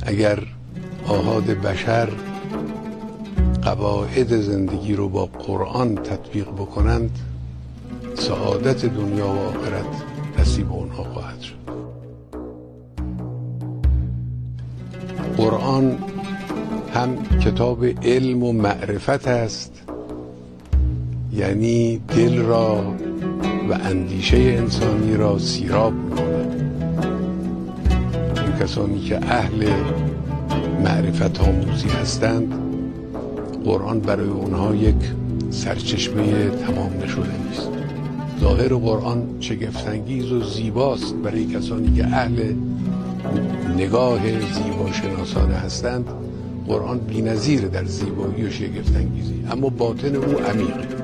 اگر آحاد بشر قواعد زندگی رو با قرآن تطبیق بکنند، سعادت دنیا و آخرت نصیب اونها خواهد شد. قرآن هم کتاب علم و معرفت است، یعنی دل را و اندیشه انسانی را سیراب می‌کند. این کسانی که اهل معرفت آموزی هستند، قرآن برای اونها یک سرچشمه تمام نشده نیست. ظاهر قرآن شگفت‌انگیز و زیباست برای کسانی که اهل نگاه زیباشناسانه هستند. قرآن بی‌نظیر در زیبایی و شگفت‌انگیزی، اما باطن او عمیقه.